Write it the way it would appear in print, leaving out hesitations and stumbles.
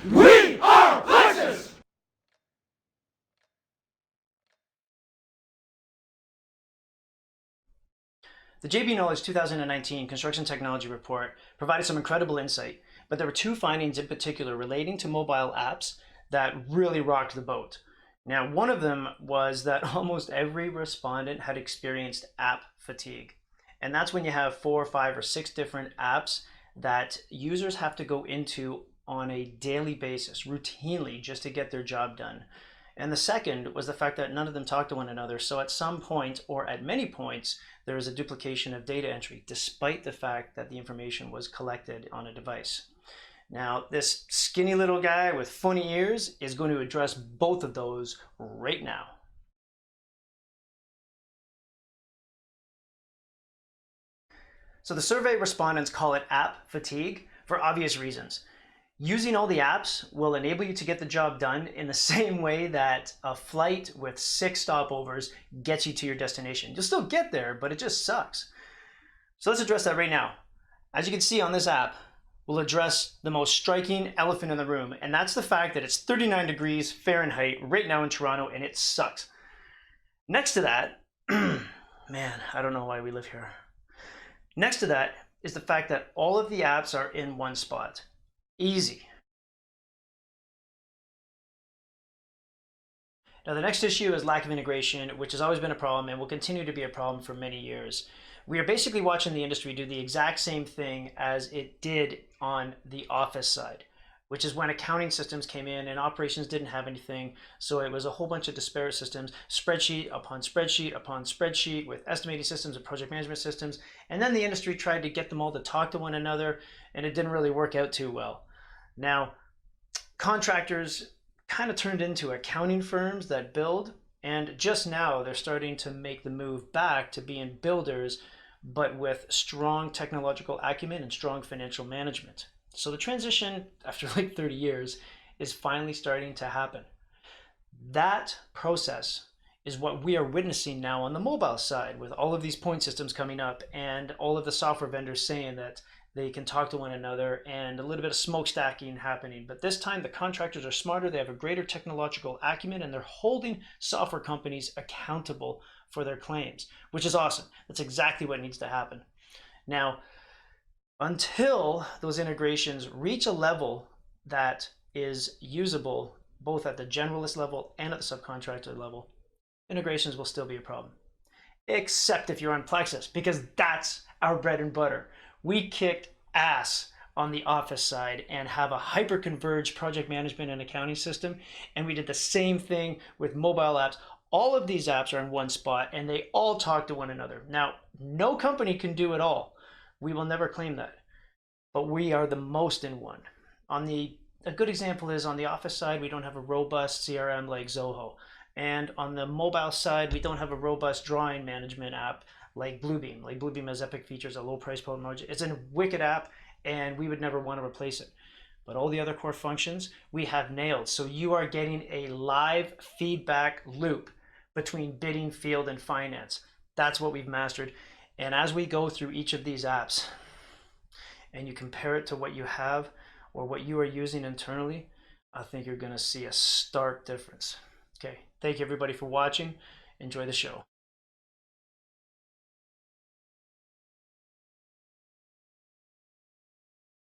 We are Lexus! The JB Knowledge 2019 Construction Technology Report provided some incredible insight, but there were two findings in particular relating to mobile apps that really rocked the boat. Now, one of them was that almost every respondent had experienced app fatigue. And that's when you have 4, 5, or 6 different apps that users have to go into on a daily basis, routinely, just to get their job done. And the second was the fact that none of them talk to one another. So at some point, or at many points, there is a duplication of data entry, despite the fact that the information was collected on a device. Now, this skinny little guy with funny ears is going to address both of those right now. So the survey respondents call it app fatigue for obvious reasons. Using all the apps will enable you to get the job done in the same way that a flight with 6 stopovers gets you to your destination. You'll still get there, but it just sucks. So let's address that right now. As you can see on this app, we'll address the most striking elephant in the room, and that's the fact that it's 39 degrees Fahrenheit right now in Toronto, and it sucks. Next to that, man, I don't know why we live here. Next to that is the fact that all of the apps are in one spot. Easy. Now the next issue is lack of integration, which has always been a problem and will continue to be a problem for many years. We are basically watching the industry do the exact same thing as it did on the office side, which is when accounting systems came in and operations didn't have anything. So it was a whole bunch of disparate systems, spreadsheet upon spreadsheet upon spreadsheet with estimating systems and project management systems. And then the industry tried to get them all to talk to one another, and it didn't really work out too well. Now, contractors kind of turned into accounting firms that build, and just now they're starting to make the move back to being builders, but with strong technological acumen and strong financial management. So the transition, after like 30 years, is finally starting to happen. That process is what we are witnessing now on the mobile side, with all of these point systems coming up and all of the software vendors saying that they can talk to one another and a little bit of smokestacking happening. But this time the contractors are smarter, they have a greater technological acumen, and they're holding software companies accountable for their claims, which is awesome. That's exactly what needs to happen. Now, until those integrations reach a level that is usable both at the generalist level and at the subcontractor level, integrations will still be a problem. Except if you're on Plexus, because that's our bread and butter. We kicked ass on the office side and have a hyper-converged project management and accounting system, and we did the same thing with mobile apps. All of these apps are in one spot and they all talk to one another. Now, no company can do it all. We will never claim that, but we are the most in one. A good example is on the office side, we don't have a robust CRM like Zoho. And on the mobile side, we don't have a robust drawing management app like Bluebeam. Like Bluebeam has epic features, a low price point margin. It's a wicked app, and we would never want to replace it. But all the other core functions we have nailed. So you are getting a live feedback loop between bidding, field, and finance. That's what we've mastered. And as we go through each of these apps and you compare it to what you have or what you are using internally, I think you're going to see a stark difference. Okay, thank you everybody for watching. Enjoy the show.